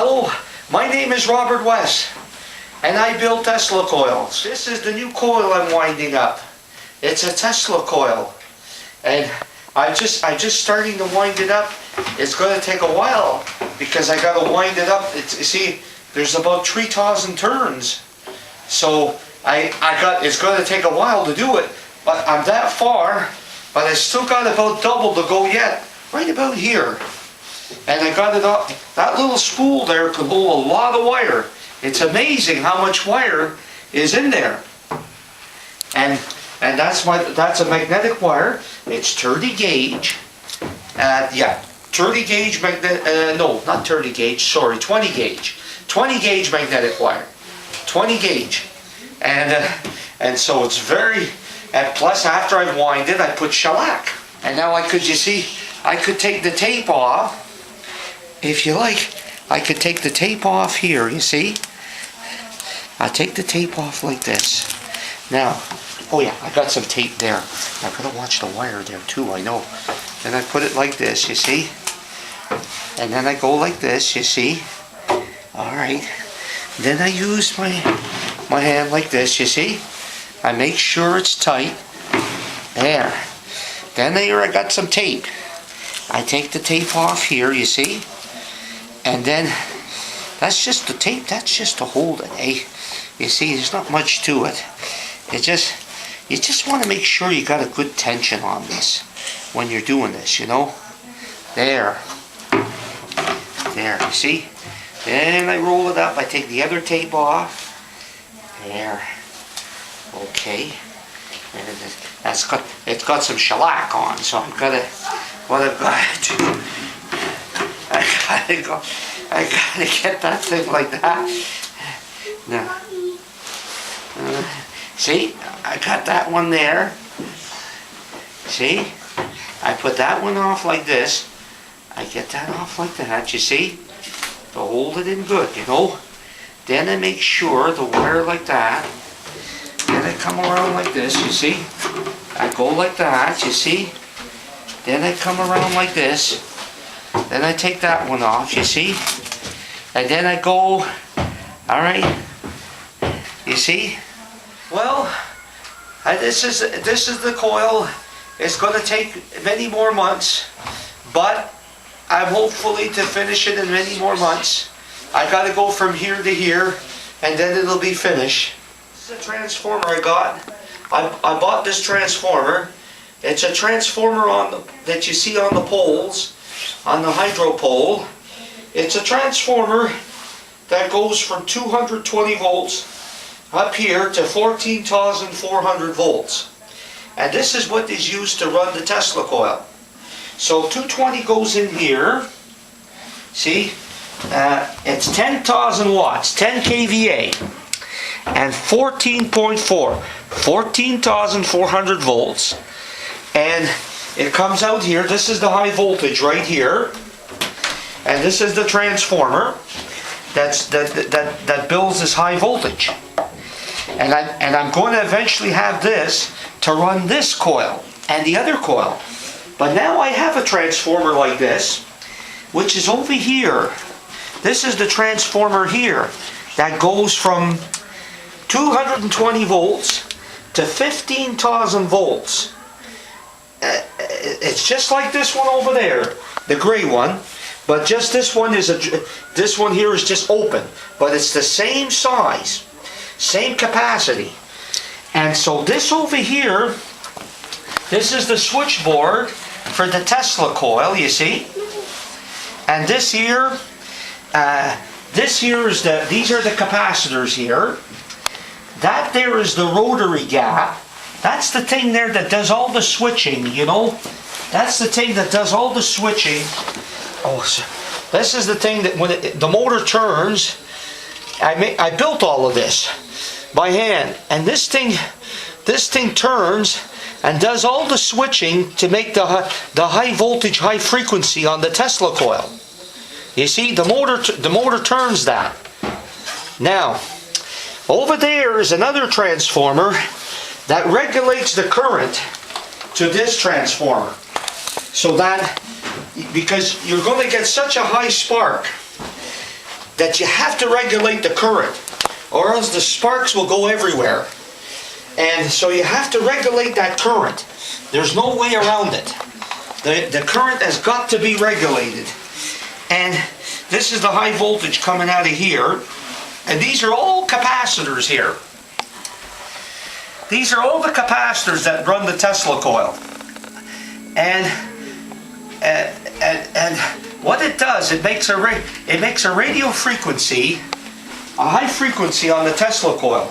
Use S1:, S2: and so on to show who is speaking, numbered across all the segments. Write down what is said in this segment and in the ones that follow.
S1: Hello, my name is Robert West, and I build Tesla coils. This is the new coil I'm winding up. It's a Tesla coil, and I'm just starting to wind it up. It's going to take a while because I got to wind it up. You see, there's about 3,000 turns, so it's going to take a while to do it. But I'm that far, but I still got about double to go yet, right about here. And I got it up. That little spool there could hold a lot of wire. It's amazing how much wire is in there. And that's a magnetic wire. It's 30 gauge. 30 gauge no, not 30 gauge. Sorry, 20 gauge. 20 gauge magnetic wire. 20 gauge. And so it's very. And plus, after I wind it, I put shellac. And now I could take the tape off. If you like, I could take the tape off here, you see? I take the tape off like this. Now, oh yeah, I got some tape there. I've got to watch the wire there too, I know. Then I put it like this, you see? And then I go like this, you see? Alright. Then I use my hand like this, you see? I make sure it's tight. There. Then here I got some tape. I take the tape off here, you see? And then, that's just the tape, that's just to hold it, eh? You see, there's not much to it. You just want to make sure you got a good tension on this when you're doing this, you know? There, you see? Then I roll it up, I take the other tape off. There. Okay. And it's got some shellac on, so I've got to, what I've got to do, I gotta get that thing like that. Now, see, I got that one there. See, I put that one off like this. I get that off like that, you see, to hold it in good, you know. Then I make sure the wire like that. Then I come around like this, you see. I go like that, you see. Then I come around like this. Then I take that one off, you see. And then I go, alright, you see. Well, this is the coil. It's going to take many more months, but I'm hopefully to finish it in many more months. I got to go from here to here, and then it'll be finished. This is a transformer I got. I bought this transformer. It's a transformer that you see on the poles, on the hydro pole. It's a transformer that goes from 220 volts up here to 14,400 volts. And this is what is used to run the Tesla coil. So 220 goes in here. See? It's 10,000 watts, 10 kVA. And 14.4, 14,400 volts. And it comes out here. This is the high voltage right here. And this is the transformer that builds this high voltage. And I'm going to eventually have this to run this coil and the other coil. But now I have a transformer like this, which is over here. This is the transformer here that goes from 220 volts to 15,000 volts. It's just like this one over there, the gray one, but just this one here is just open, but it's the same size, same capacity. And so this over here, this is the switchboard for the Tesla coil, you see. And this here is these are the capacitors here. That there is the rotary gap. That's the thing there that does all the switching, you know. That's the thing that does all the switching. Oh, so this is the thing that when the motor turns, I built all of this by hand, and this thing turns and does all the switching to make the high voltage, high frequency on the Tesla coil. You see, the motor turns that. Now, over there is another transformer that regulates the current to this transformer. So that, because you're going to get such a high spark
S2: that you have to regulate the current, or else the sparks will go everywhere. And so you have to regulate that current. There's no way around it. The current has got to be regulated. And this is the high voltage coming out of here. And these are all capacitors here. These are all the capacitors that run the Tesla coil. And what it does, it makes a radio frequency, a high frequency on the Tesla coil.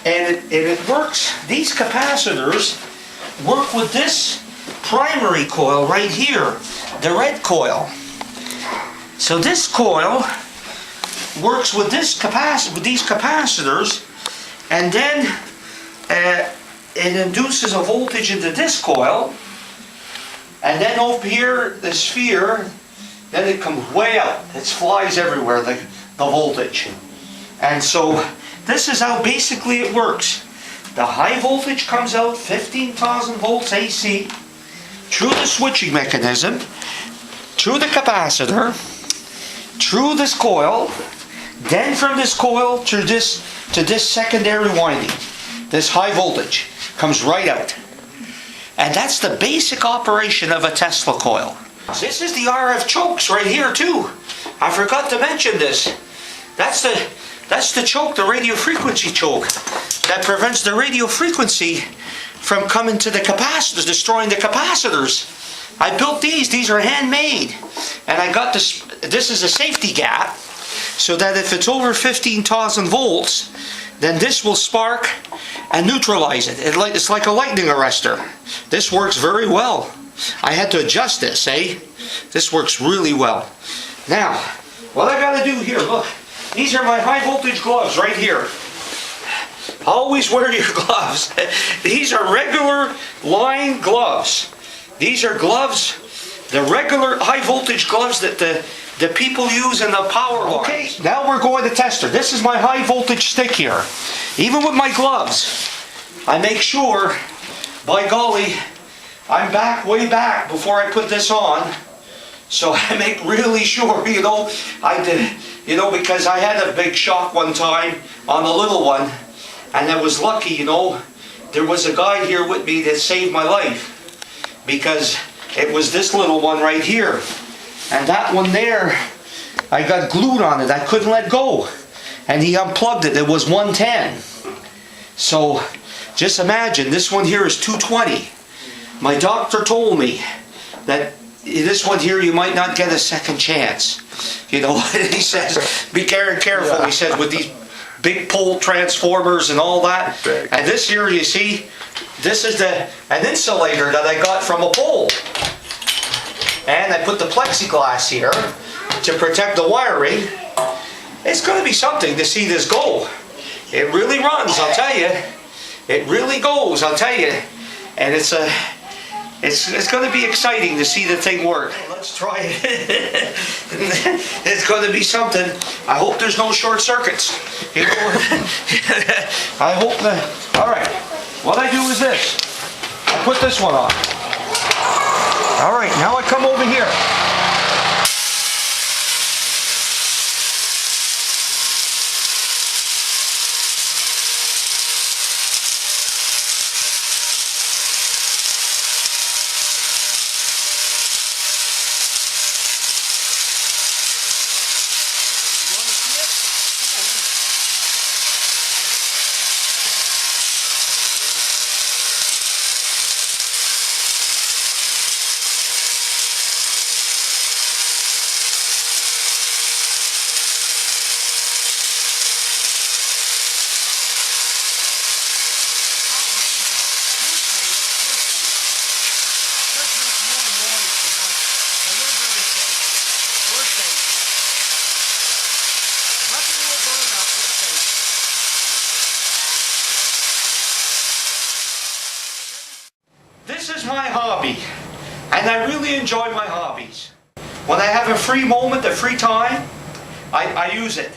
S2: And it works, these capacitors work with this primary coil right here, the red coil. So this coil works with these capacitors, and then it induces a voltage into this coil, and then over here, the sphere, then it comes way out. It flies everywhere, the voltage. And so this is how basically it works. The high voltage comes out 15,000 volts AC through the switching mechanism, through the capacitor, through this coil, then from this coil to this secondary winding. This high voltage comes right out. And that's the basic operation of a Tesla coil. This is the RF chokes right here too. I forgot to mention this. That's the choke, the radio frequency choke, that prevents the radio frequency from coming to the capacitors, destroying the capacitors. I built these are handmade. And I got this is a safety gap, so that if it's over 15,000 volts, then this will spark and neutralize it. It's like a lightning arrestor. This works very well. I had to adjust this, This works really well. Now, what I gotta do here, look, these are my high voltage gloves right here. Always wear your gloves. These are regular line gloves. These are gloves, the regular high voltage gloves that the people use in the power lines. Okay, now we're going to test her. This is my high voltage stick here. Even with my gloves, I make sure, by golly, I'm way back before I put this on. So I make really sure, because I had a big shock one time on the little one, and I was lucky, there was a guy here with me that saved my life, because it was this little one right here, and that one there, I got glued on it, I couldn't let go, and he unplugged it. It was 110. So just imagine, this one here is 220. My doctor told me that this one here, you might not get a second chance. He says, be careful, yeah. He says, with these big pole transformers and all that. And this here, you see, this is an insulator that I got from a pole. And I put the plexiglass here to protect the wiring. It's going to be something to see this go. It really runs, I'll tell you. It really goes, I'll tell you. And it's going to be exciting to see the thing work. Let's try it. It's going to be something. I hope there's no short circuits. I hope that. All right. What I do is this. I put this one on. All right. Now I come over here. This is my hobby, and I really enjoy my hobbies. When I have a free moment, a free time, I use it.